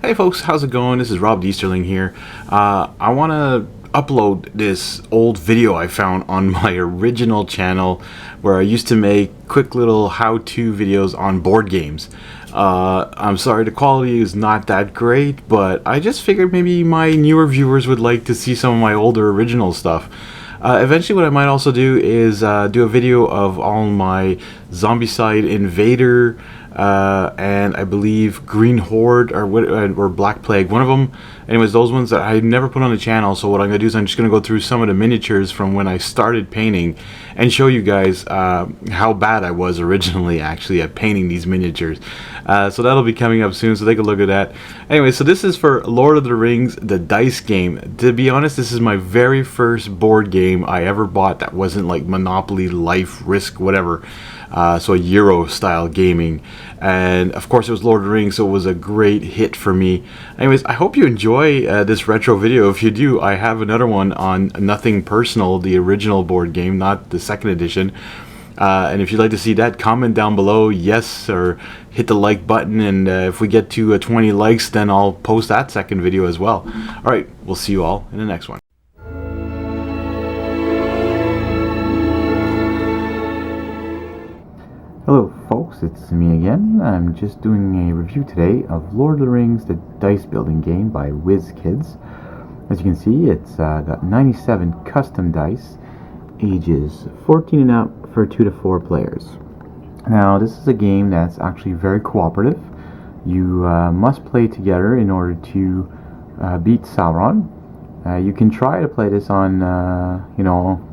Hey folks, how's it going? This is Rob Easterling here. I want to upload this old video I found on my original channel where I used to make quick little how-to videos on board games. I'm sorry the quality is not that great, but I just figured maybe my newer viewers would like to see some of my older original stuff. Eventually what I might also do is do a video of all my Zombicide Invader and I believe Green Horde or Black Plague, one of them. Anyways, those ones that I never put on the channel. So what I'm going to do is I'm just going to go through some of the miniatures from when I started painting and show you guys how bad I was originally actually at painting these miniatures. So that'll be coming up soon, so take a look at that. Anyway, so this is for Lord of the Rings, the dice game. To be honest, this is my very first board game I ever bought that wasn't like Monopoly, Life, Risk, whatever. So Euro style gaming, and of course it was Lord of the Rings, so it was a great hit for me. Anyways, I hope you enjoy this retro video. If you do, I have another one on Nothing Personal, the original board game, not the second edition. And if you'd like to see that, comment down below yes, or hit the like button, and if we get to 20 likes, then I'll post that second video as well. Alright, we'll see you all in the next one. Hello folks, it's me again. I'm just doing a review today of Lord of the Rings, the dice building game by WizKids. As you can see, it's got 97 custom dice, ages 14 and up for 2 to 4 players. Now this is a game that's actually very cooperative. You must play together in order to beat Sauron. You can try to play this on,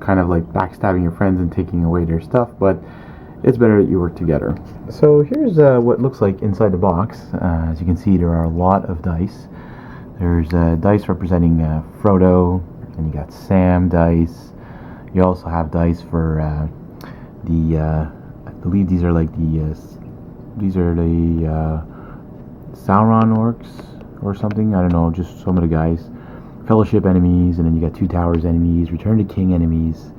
kind of like backstabbing your friends and taking away their stuff, but it's better that you work together. So here's what it looks like inside the box. As you can see, there are a lot of dice. There's dice representing Frodo, and you got Sam dice. You also have dice for I believe these are like the Sauron orcs or something. I don't know, just some of the guys. Fellowship enemies, and then you got Two Towers enemies, Return to King enemies.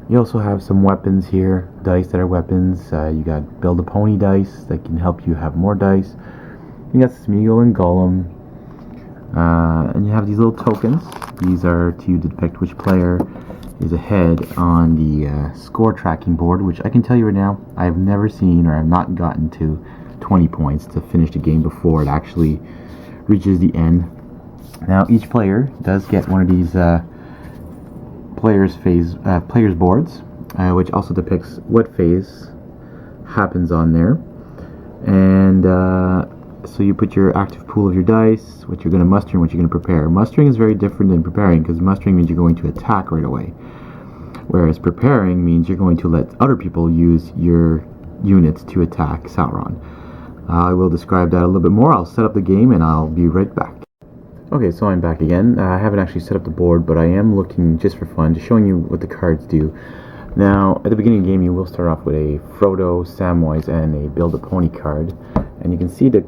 You also have some weapons here, dice that are weapons. You got Build a Pony dice that can help you have more dice. You got Smeagol and Gollum. And you have these little tokens. These are to depict which player is ahead on the score tracking board, which I can tell you right now, I have never seen or have not gotten to 20 points to finish the game before it actually reaches the end. Now each player does get one of these players boards, which also depicts what phase happens on there, and so you put your active pool of your dice, what you're going to muster and what you're going to prepare. Mustering is very different than preparing, because mustering means you're going to attack right away, whereas preparing means you're going to let other people use your units to attack Sauron. I will describe that a little bit more. I'll set up the game and I'll be right back. Okay, so I'm back again. I haven't actually set up the board, but I am looking just for fun, just showing you what the cards do. Now, at the beginning of the game, you will start off with a Frodo, Samwise, and a Build a Pony card. And you can see the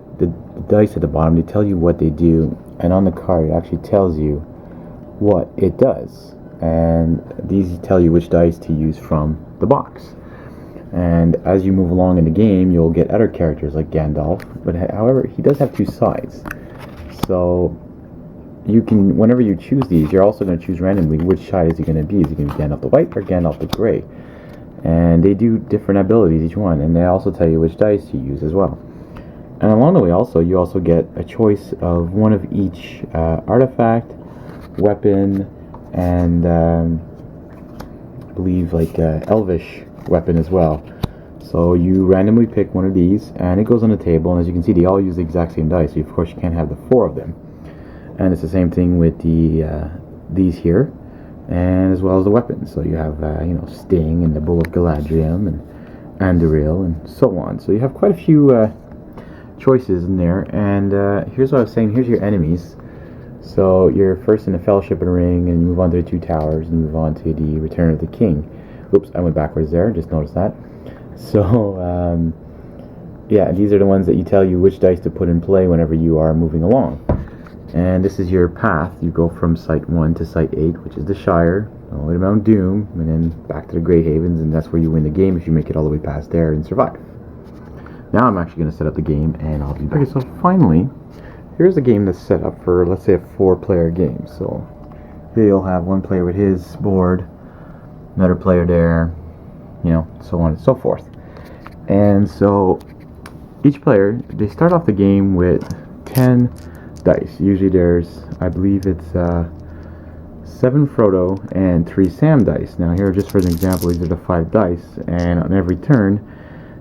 dice at the bottom. They tell you what they do, and on the card, it actually tells you what it does. And these tell you which dice to use from the box. And as you move along in the game, you'll get other characters like Gandalf, but however, he does have two sides. So you can, whenever you choose these, you're also going to choose randomly which side is he going to be. Is he going to be Gandalf the White or Gandalf the Grey? And they do different abilities, each one, and they also tell you which dice to use as well. And along the way also, you also get a choice of one of each artifact, weapon, and I believe like Elvish weapon as well. So you randomly pick one of these, and it goes on the table, and as you can see, they all use the exact same dice, so of course you can't have the 4 of them. And it's the same thing with the these here, and as well as the weapons. So you have Sting and the Bull of Galadriel and Anduril and so on. So you have quite a few choices in there. And here's what I was saying. Here's your enemies. So you're first in the Fellowship of the Ring, and you move on to the Two Towers, and you move on to the Return of the King. Oops, I went backwards there. Just noticed that. So yeah, these are the ones that you tell you which dice to put in play whenever you are moving along. And this is your path. You go from Site 1 to Site 8, which is the Shire, all the way to Mount Doom, and then back to the Grey Havens, and that's where you win the game if you make it all the way past there and survive. Now I'm actually going to set up the game, and I'll be back. Okay, so finally, here's a game that's set up for, let's say, a 4-player game. So here you'll have one player with his board, another player there, you know, so on and so forth. And so each player, they start off the game with 10 dice. Usually there's, I believe it's 7 Frodo and 3 Sam dice. Now here, just for an example, these are the 5 dice, and on every turn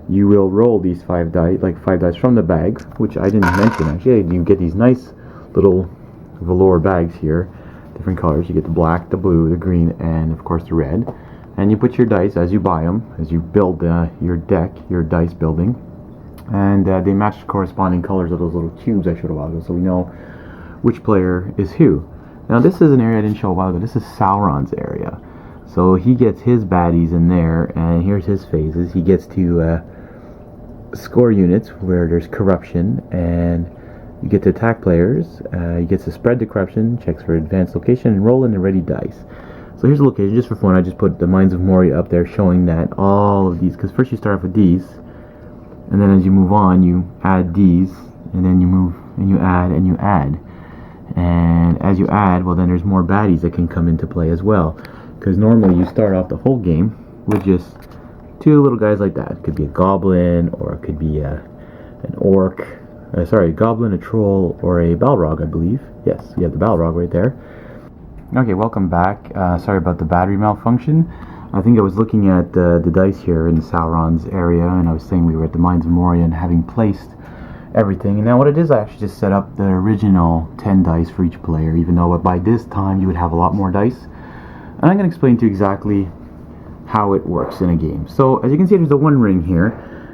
you will roll these 5 dice, like 5 dice from the bag, which I didn't mention actually. You get these nice little velour bags here, different colors. You get the black, the blue, the green, and of course the red. And you put your dice as you buy them, as you build your deck, your dice building, and they match the corresponding colors of those little cubes I showed a while ago, so we know which player is who. Now this is an area I didn't show a while ago. This is Sauron's area. So he gets his baddies in there, and here's his phases. He gets to score units where there's corruption, and you get to attack players. You get to spread the corruption, checks for advanced location, and roll in the ready dice. So here's the location, just for fun. I just put the Mines of Moria up there, showing that all of these, because first you start off with these, and then as you move on, you add these, and then you move, and you add, and you add. And as you add, well, then there's more baddies that can come into play as well. Because normally you start off the whole game with just 2 little guys like that. It could be a goblin, or it could be an orc. A goblin, a troll, or a Balrog, I believe. Yes, you have the Balrog right there. Okay, welcome back. Sorry about the battery malfunction. I think I was looking at the dice here in Sauron's area, and I was saying we were at the Mines of Moria and having placed everything. And now what it is, I actually just set up the original 10 dice for each player, even though by this time you would have a lot more dice. And I'm going to explain to you exactly how it works in a game. So as you can see, there's a 1 ring here,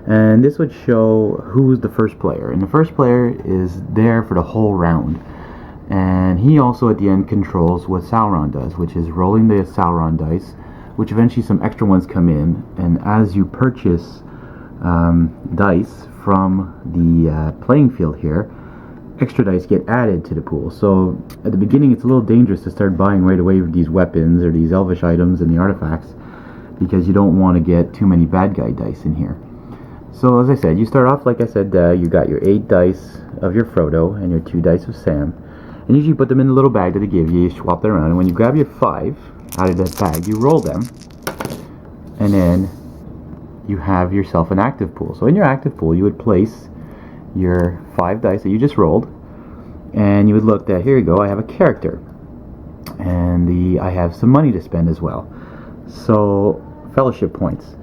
and this would show who's the first player. And the first player is there for the whole round. And he also at the end controls what Sauron does, which is rolling the Sauron dice, which eventually some extra ones come in. And as you purchase dice from the playing field here, extra dice get added to the pool. So at the beginning it's a little dangerous to start buying right away with these weapons or these elvish items and the artifacts, because you don't want to get too many bad guy dice in here. So as I said, you start off, like I said, you got your 8 dice of your Frodo and your 2 dice of Sam, and usually you put them in the little bag that they give you. You swap them around, and when you grab your 5 out of that bag, you roll them, and then you have yourself an active pool. So in your active pool, you would place your 5 dice that you just rolled, and you would look that, here you go, I have a character, and I have some money to spend as well. So fellowship points.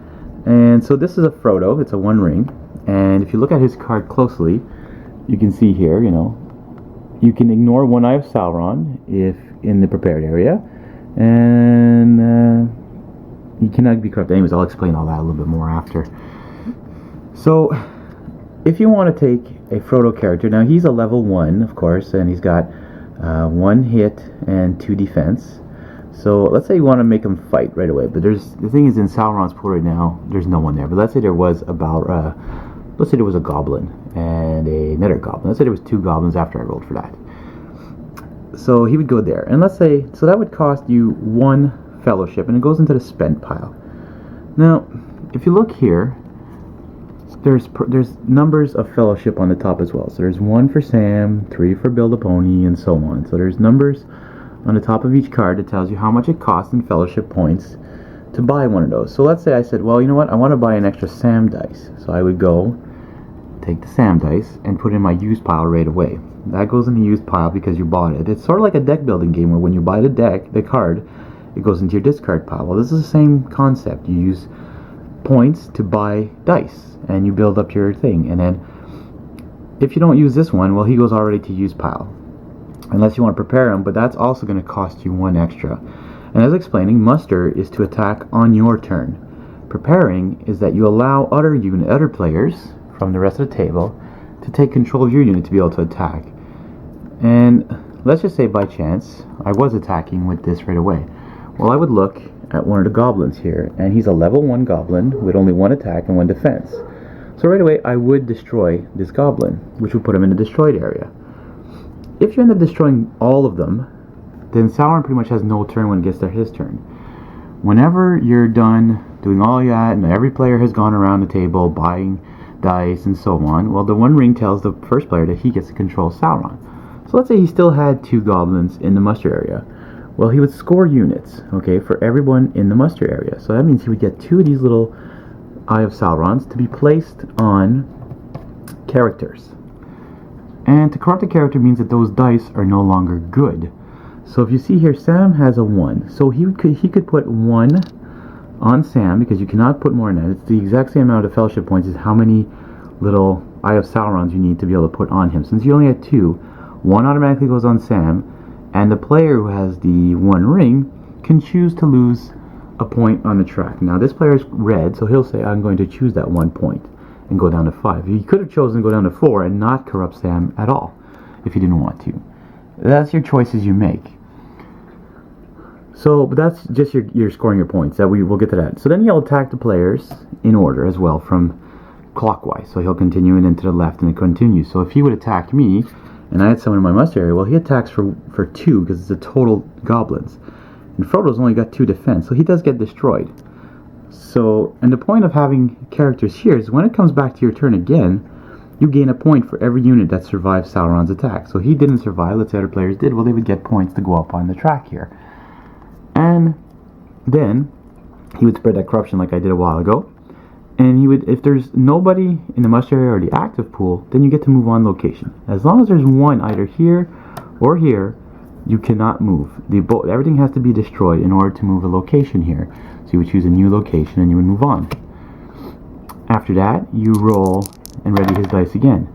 And so this is a Frodo. It's a 1 ring, and if you look at his card closely, you can see here, you know, you can ignore One Eye of Sauron if in the prepared area, and he cannot be corrupted. Anyways, I'll explain all that a little bit more after. So if you want to take a Frodo character, now he's a level 1, of course, and he's got 1 hit and 2 defense. So let's say you want to make him fight right away, but the thing is, in Sauron's pool right now, there's no one there. But let's say there was let's say there was a goblin and another goblin. Let's say there was 2 goblins after I rolled for that. So he would go there, and let's say, so that would cost you 1 fellowship, and it goes into the spent pile. Now, if you look here, there's numbers of fellowship on the top as well. So there's 1 for Sam, 3 for Build a Pony, and so on. So there's numbers on the top of each card that tells you how much it costs in fellowship points to buy one of those. So let's say I said, well, you know what, I want to buy an extra Sam dice. So I would go take the Sam dice and put it in my used pile right away. That goes in the used pile because you bought it. It's sort of like a deck building game where when you buy the card, it goes into your discard pile. Well, this is the same concept. You use points to buy dice, and you build up your thing. And then if you don't use this one, well, he goes already to used pile, unless you want to prepare him, but that's also going to cost you 1 extra. And as explaining, muster is to attack on your turn. Preparing is that you allow other players from the rest of the table to take control of your unit to be able to attack. And let's just say by chance I was attacking with this right away. Well, I would look at one of the goblins here, and he's a level 1 goblin with only 1 attack and 1 defense. So right away I would destroy this goblin, which would put him in the destroyed area. If you end up destroying all of them, then Sauron pretty much has no turn when it gets to his turn. Whenever you're done doing all that, and every player has gone around the table buying dice, and so on. Well, the One Ring tells the first player that he gets to control Sauron. So let's say he still had 2 goblins in the muster area. Well, he would score units, okay, for everyone in the muster area. So that means he would get 2 of these little Eye of Saurons to be placed on characters. And to corrupt a character means that those dice are no longer good. So if you see here, Sam has a 1. So he could put 1 on Sam, because you cannot put more in that. It's the exact same amount of fellowship points as how many little Eye of Saurons you need to be able to put on him. Since you only had 2, 1 automatically goes on Sam, and the player who has the One Ring can choose to lose a point on the track. Now this player is red, so he'll say, I'm going to choose that 1 point and go down to 5. He could have chosen to go down to 4 and not corrupt Sam at all if he didn't want to. That's your choices you make. So, but that's just your scoring your points. That we'll get to that. So then he'll attack the players in order as well, from clockwise. So he'll continue and then to the left, and it continues. So if he would attack me, and I had someone in my muster area, well, he attacks for 2 because it's a total goblins. And Frodo's only got 2 defense, so he does get destroyed. So, and the point of having characters here is when it comes back to your turn again, you gain a point for every unit that survives Sauron's attack. So he didn't survive, let's say other players did, well, they would get points to go up on the track here. And then he would spread that corruption like I did a while ago. And he would, if there's nobody in the muster area or the active pool, then you get to move on location. As long as there's one either here or here, you cannot move. Everything has to be destroyed in order to move a location here. So you would choose a new location and you would move on. After that, you roll and ready his dice again.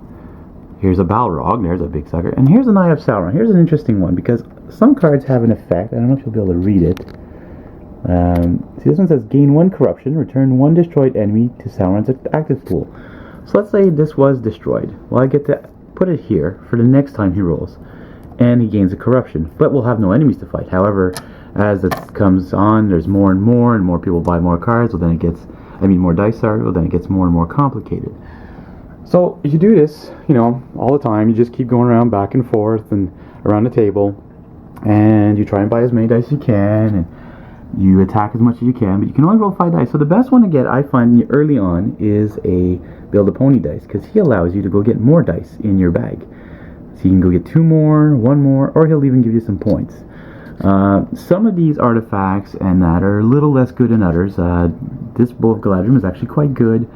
Here's a Balrog, there's a big sucker. And here's an Eye of Sauron. Here's an interesting one, because some cards have an effect. I don't know if you'll be able to read it. See, this one says, gain 1 corruption, return 1 destroyed enemy to Sauron's active pool. So let's say this was destroyed. Well, I get to put it here for the next time he rolls. And he gains a corruption. But we'll have no enemies to fight. However, as it comes on, there's more and more people buy more cards. Well, then it gets, more dice, sorry. Well, then it gets more and more complicated. So if you do this, all the time, you just keep going around back and forth and around the table, and you try and buy as many dice as you can, and you attack as much as you can, but you can only roll 5 dice. So the best one to get, I find, early on is a Build a Pony dice, because he allows you to go get more dice in your bag. So you can go get 2 more, 1 more, or he'll even give you some points. Some of these artifacts and that are a little less good than others. This Bow of Galadrim is actually quite good.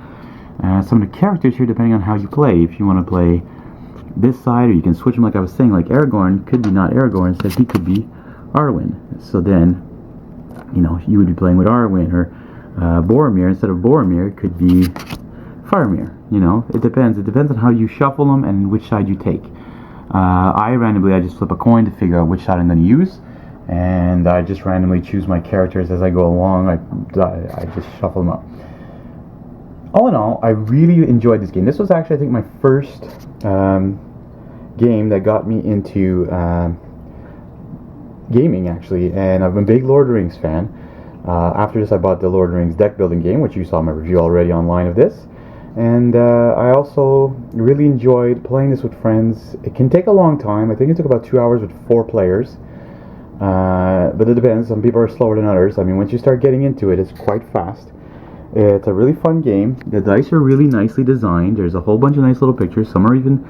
Some of the characters here, depending on how you play, if you want to play this side, or you can switch them like I was saying, like Aragorn could be not Aragorn, instead he could be Arwen. So then, you would be playing with Arwen, or Boromir, instead of Boromir, it could be Faramir. It depends. It depends on how you shuffle them and which side you take. I just flip a coin to figure out which side I'm going to use, and I just randomly choose my characters as I go along. I just shuffle them up. All in all, I really enjoyed this game. This was actually, I think, my first game that got me into gaming, actually, and I'm a big Lord of the Rings fan. After this, I bought the Lord of the Rings deck building game, which you saw my review already online of this. And I also really enjoyed playing this with friends. It can take a long time. I think it took about 2 hours with 4 players. But it depends. Some people are slower than others. Once you start getting into it, it's quite fast. It's a really fun game. The dice are really nicely designed. There's a whole bunch of nice little pictures. Some are even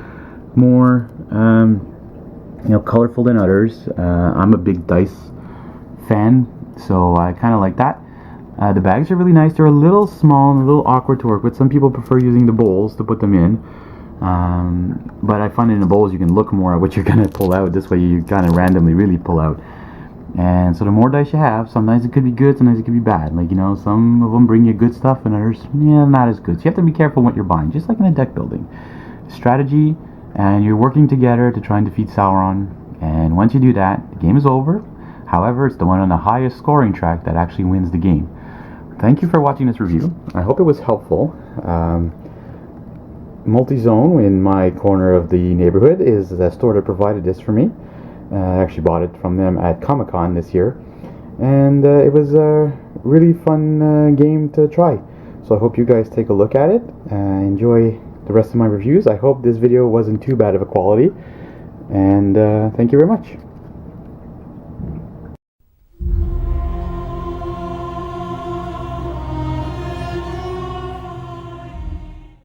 more, colorful than others. I'm a big dice fan, so I kind of like that. The bags are really nice. They're a little small and a little awkward to work with. Some people prefer using the bowls to put them in. But I find in the bowls you can look more at what you're going to pull out. This way you kind of randomly really pull out. And so the more dice you have, sometimes it could be good, sometimes it could be bad. Some of them bring you good stuff and others, not as good. So you have to be careful what you're buying, just like in a deck building. Strategy, and you're working together to try and defeat Sauron. And once you do that, the game is over. However, it's the one on the highest scoring track that actually wins the game. Thank you for watching this review. I hope it was helpful. Multizone in my corner of the neighborhood is the store that provided this for me. I actually bought it from them at Comic-Con this year, and it was a really fun game to try. So I hope you guys take a look at it, enjoy the rest of my reviews. I hope this video wasn't too bad of a quality, and thank you very much.